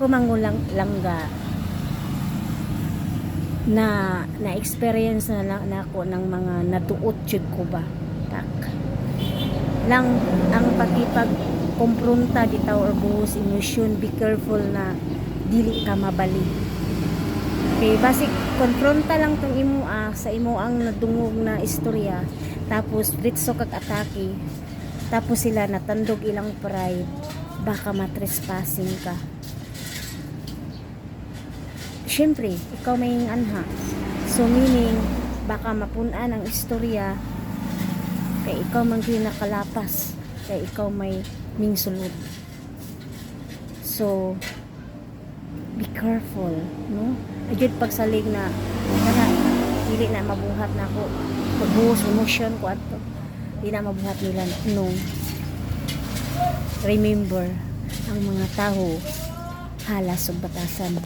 ko mangulang langga na experience na ako ng mga natuot jud ko ba tak lang ang pagipag kompronta bitaw or buhos emosyon. Be careful na dili ka mabali. Okay, basic konfronta lang tong imo sa imo ang nadungog na istorya, tapos ditso kag atake, tapos sila natandog ilang pride, baka matrespassing ka. Syempre ikaw may anha, so meaning baka mapunan ang istorya kay ikaw man gyud nakalapas, kay ikaw may mingsulod. So be careful, no? Ajud pagsalig na kana dili na mabuhat na ako pagbuhos emosyon ko adto, di na mabuhat nila. No, remember ang mga tawo halas ug batasan.